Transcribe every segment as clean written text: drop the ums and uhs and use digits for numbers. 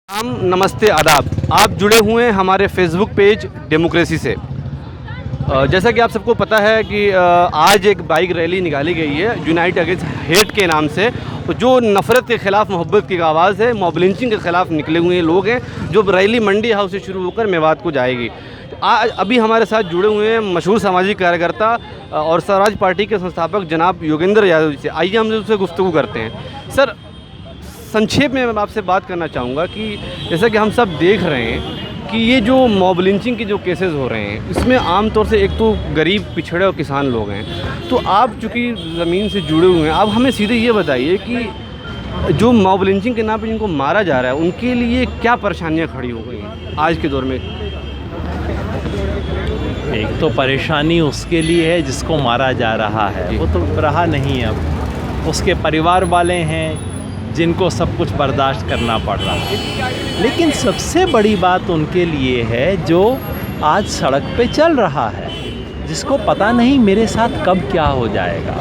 नमस्ते आदाब। आप जुड़े हुए हैं हमारे फेसबुक पेज डेमोक्रेसी से। जैसा कि आप सबको पता है कि आज एक बाइक रैली निकाली गई है यूनाइट अगेंस्ट हेट के नाम से, जो नफ़रत के ख़िलाफ़ मोहब्बत की आवाज़ है। मॉब लिंचिंग के ख़िलाफ़ निकले हुए लोग हैं, जो रैली मंडी हाउस से शुरू होकर मेवात को जाएगी। आज अभी हमारे साथ जुड़े हुए हैं मशहूर सामाजिक कार्यकर्ता और स्वराज पार्टी के संस्थापक जनाब योगेंद्र यादव जी से। आइए हम उनसे गुफ्तगू करते हैं। सर, संक्षेप में मैं आपसे बात करना चाहूँगा कि जैसा कि हम सब देख रहे हैं कि ये जो मॉब लिंचिंग के जो केसेस हो रहे हैं, इसमें आम तौर से एक तो गरीब, पिछड़े और किसान लोग हैं। तो आप चूँकि ज़मीन से जुड़े हुए हैं, आप हमें सीधे ये बताइए कि जो मॉब लिंचिंग के नाम पर जिनको मारा जा रहा है, उनके लिए क्या परेशानियाँ खड़ी हो गई हैं आज के दौर में? एक तो परेशानी उसके लिए है जिसको मारा जा रहा है, वो तो रहा नहीं है, अब उसके परिवार वाले हैं जिनको सब कुछ बर्दाश्त करना पड़ रहा है। लेकिन सबसे बड़ी बात उनके लिए है जो आज सड़क पे चल रहा है, जिसको पता नहीं मेरे साथ कब क्या हो जाएगा।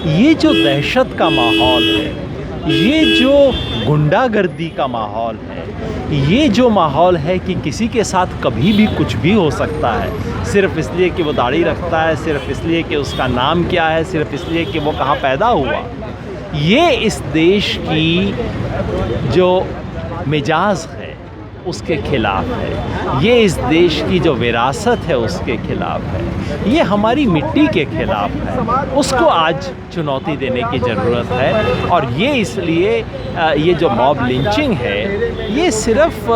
ये जो दहशत का माहौल है, ये जो गुंडागर्दी का माहौल है, ये जो माहौल है कि किसी के साथ कभी भी कुछ भी हो सकता है, सिर्फ़ इसलिए कि वो दाढ़ी रखता है, सिर्फ़ इसलिए कि उसका नाम क्या है, सिर्फ़ इसलिए कि वो कहाँ पैदा हुआ। ये इस देश की जो मिजाज है उसके ख़िलाफ़ है, ये इस देश की जो विरासत है उसके ख़िलाफ़ है, ये हमारी मिट्टी के ख़िलाफ़ है। उसको आज चुनौती देने की ज़रूरत है। और ये इसलिए ये जो मॉब लिंचिंग है, ये सिर्फ़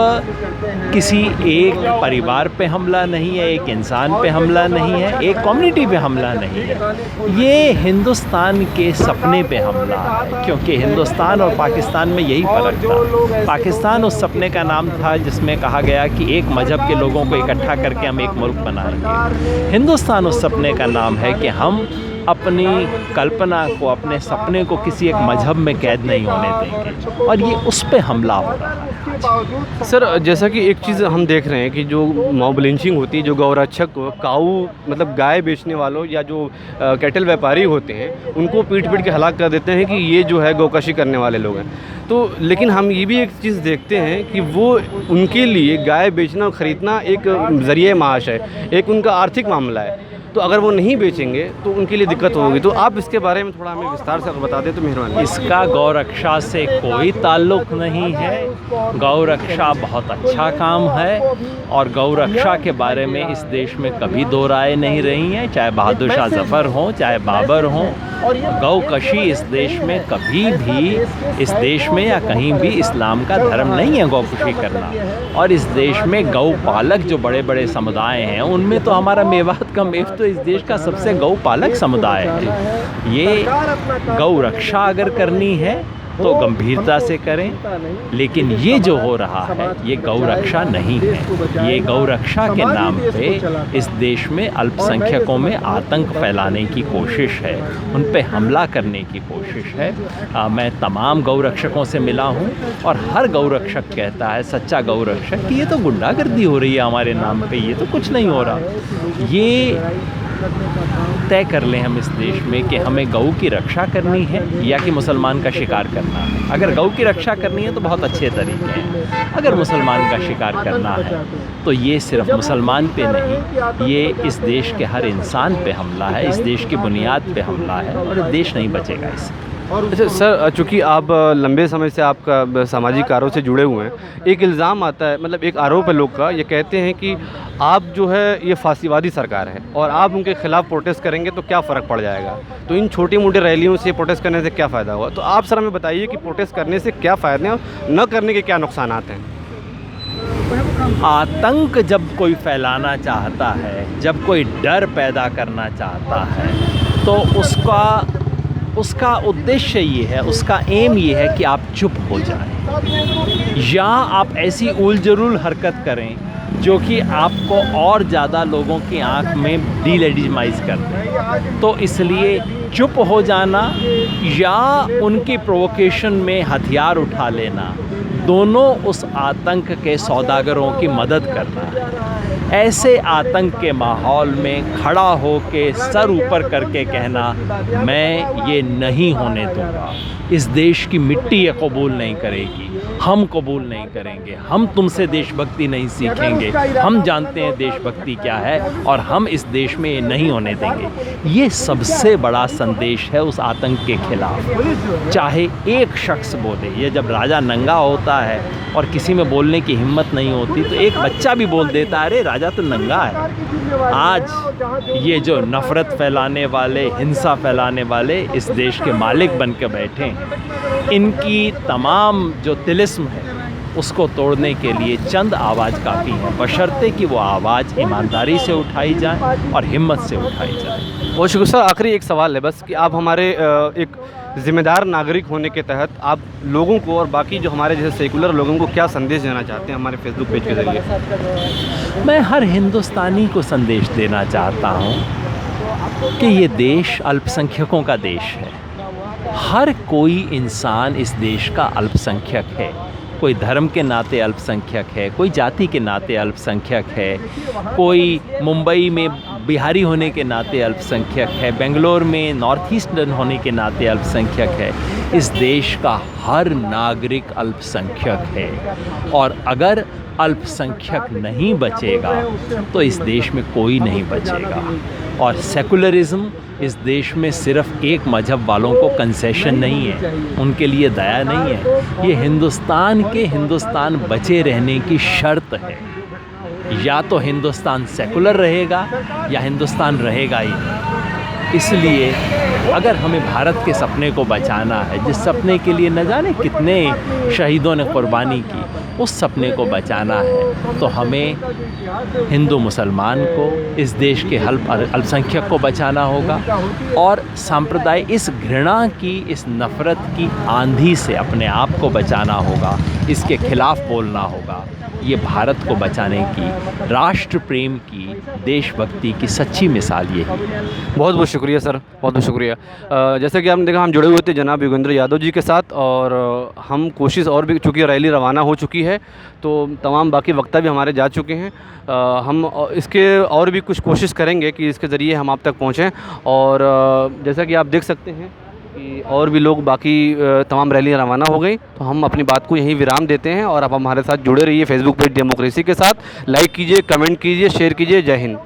किसी एक परिवार पे हमला नहीं है, एक इंसान पे हमला नहीं है, एक कम्युनिटी पे हमला नहीं है, ये हिंदुस्तान के सपने पे हमला है। क्योंकि हिंदुस्तान और पाकिस्तान में यही फ़र्क था। पाकिस्तान उस सपने का नाम था जिसमें कहा गया कि एक मज़हब के लोगों को इकट्ठा करके हम एक मुल्क बनाएंगे। हिंदुस्तान उस सपने का नाम है कि हम अपनी कल्पना को, अपने सपने को किसी एक मज़हब में कैद नहीं होने देंगे, और ये उस पे हमला हो रहा है। सर, जैसा कि एक चीज़ हम देख रहे हैं कि जो मॉब लिंचिंग होती है, जो गौरक्षक, काऊ मतलब गाय बेचने वालों या जो कैटल व्यापारी होते हैं, उनको पीट के हलाक कर देते हैं कि ये जो है गौकशी करने वाले लोग हैं। तो लेकिन हम ये भी एक चीज़ देखते हैं कि वो उनके लिए गाय बेचना और ख़रीदना एक ज़रिए माश है, एक उनका आर्थिक मामला है। तो अगर वो नहीं बेचेंगे तो उनके लिए दिक्कत होगी। तो आप इसके बारे में थोड़ा हमें विस्तार से बता दें तो मेहरबानी। इसका गौरक्षा से कोई ताल्लुक़ नहीं है। गौरक्षा बहुत अच्छा काम है, और गौरक्षा के बारे में इस देश में कभी दो राय नहीं रही हैं, चाहे बहादुर शाह ज़फ़र हों, चाहे बाबर हों। गौकशी इस देश में कभी भी, इस देश में या कहीं भी इस्लाम का धर्म नहीं है गौकशी करना। और इस देश में गौ पालक जो बड़े बड़े समुदाय हैं, उनमें तो हमारा मेवात का मेव तो इस देश का सबसे गौ पालक समुदाय है। ये गौ रक्षा अगर करनी है तो गंभीरता से करें, लेकिन ये जो हो रहा है ये गौ रक्षा नहीं है। ये गौ रक्षा के नाम पे इस देश में अल्पसंख्यकों में आतंक फैलाने की कोशिश है, उन पे हमला करने की कोशिश है। मैं तमाम गौ रक्षकों से मिला हूँ, और हर गौ रक्षक कहता है, सच्चा गौ रक्षक, कि ये तो गुंडागर्दी हो रही है हमारे नाम पे, ये तो कुछ नहीं हो रहा। ये तय कर लें हम इस देश में कि हमें गऊ की रक्षा करनी है या कि मुसलमान का शिकार करना है। अगर गऊ की रक्षा करनी है तो बहुत अच्छे तरीके हैं, अगर मुसलमान का शिकार करना है तो ये सिर्फ मुसलमान पे नहीं, ये इस देश के हर इंसान पे हमला है, इस देश की बुनियाद पे हमला है, और देश नहीं बचेगा इससे। अच्छा सर, चूँकि आप लंबे समय से आपका सामाजिक कार्यों से जुड़े हुए हैं, एक इल्ज़ाम आता है, मतलब एक आरोप है लोग का, ये कहते हैं कि आप जो है ये फासीवादी सरकार है और आप उनके खिलाफ़ प्रोटेस्ट करेंगे तो क्या फ़र्क पड़ जाएगा। तो इन छोटी मोटी रैलियों से प्रोटेस्ट करने से क्या फ़ायदा हुआ? तो आप सर हमें बताइए कि प्रोटेस्ट करने से क्या फ़ायदे हैं और न करने के क्या नुकसानात हैं? आतंक जब कोई फैलाना चाहता है, जब कोई डर पैदा करना चाहता है, तो उसका उद्देश्य ये है, उसका एम ये है कि आप चुप हो जाएं, या आप ऐसी उल-जलूल हरकत करें जो कि आपको और ज़्यादा लोगों की आंख में डीलेजिटिमाइज़ कर दे। तो इसलिए चुप हो जाना या उनकी प्रोवोकेशन में हथियार उठा लेना, दोनों उस आतंक के सौदागरों की मदद करना है। ऐसे आतंक के माहौल में खड़ा होके सर ऊपर करके कहना, मैं ये नहीं होने दूंगा, इस देश की मिट्टी ये कबूल नहीं करेगी, हम कबूल नहीं करेंगे, हम तुमसे देशभक्ति नहीं सीखेंगे, हम जानते हैं देशभक्ति क्या है और हम इस देश में ये नहीं होने देंगे। ये सबसे बड़ा संदेश है उस आतंक के खिलाफ। चाहे एक शख्स बोले, ये जब राजा नंगा होता है और किसी में बोलने की हिम्मत नहीं होती तो एक बच्चा भी बोल देता है अरे राजा तो नंगा है। आज ये जो नफ़रत फैलाने वाले, हिंसा फैलाने वाले इस देश के मालिक बन के बैठे हैं, इनकी तमाम जो तिलिस्म है उसको तोड़ने के लिए चंद आवाज़ काफ़ी है, बशर्ते कि वो आवाज़ ईमानदारी से उठाई जाए और हिम्मत से उठाई जाए। बहुत शुक्रिया सर। आखिरी एक सवाल है बस कि आप हमारे एक ज़िम्मेदार नागरिक होने के तहत आप लोगों को और बाकी जो हमारे जैसे सेकुलर लोगों को क्या संदेश देना चाहते हैं हमारे फेसबुक पेज के ज़रिए? मैं हर हिंदुस्तानी को संदेश देना चाहता हूँ कि ये देश अल्पसंख्यकों का देश है। हर कोई इंसान इस देश का अल्पसंख्यक है। कोई धर्म के नाते अल्पसंख्यक है, कोई जाति के नाते अल्पसंख्यक है, कोई मुंबई में बिहारी होने के नाते अल्पसंख्यक है, बेंगलोर में नॉर्थ ईस्टर्न होने के नाते अल्पसंख्यक है। इस देश का हर नागरिक अल्पसंख्यक है और अगर अल्पसंख्यक नहीं बचेगा तो इस देश में कोई नहीं बचेगा। और सेकुलरिज्म इस देश में सिर्फ़ एक मज़हब वालों को कंसेशन नहीं है, उनके लिए दया नहीं है। ये हिंदुस्तान बचे रहने की शर्त है। या तो हिंदुस्तान सेकुलर रहेगा या हिंदुस्तान रहेगा ही नहीं। इसलिए अगर हमें भारत के सपने को बचाना है, जिस सपने के लिए न जाने कितने शहीदों ने कुर्बानी की, उस सपने को बचाना है तो हमें हिंदू मुसलमान को, इस देश के अल्पसंख्यक को बचाना होगा और सांप्रदाय इस घृणा की, इस नफ़रत की आंधी से अपने आप को बचाना होगा, इसके खिलाफ़ बोलना होगा। ये भारत को बचाने की, राष्ट्र प्रेम की, देशभक्ति की सच्ची मिसाल ये है। बहुत बहुत शुक्रिया सर, बहुत बहुत शुक्रिया। जैसे कि आपने देखा हम जुड़े हुए थे जनाब योगेंद्र यादव जी के साथ और हम कोशिश और भी, चूँकि रैली रवाना हो चुकी है तो तमाम बाकी वक्ता भी हमारे जा चुके हैं। हम इसके और भी कुछ कोशिश करेंगे कि इसके ज़रिए हम आप तक पहुँचें और जैसा कि आप देख सकते हैं कि और भी लोग बाकी तमाम रैलियाँ रवाना हो गई, तो हम अपनी बात को यहीं विराम देते हैं और आप हमारे साथ जुड़े रहिए फेसबुक पेज डेमोक्रेसी के साथ। लाइक कीजिए, कमेंट कीजिए, शेयर कीजिए। जय हिंद।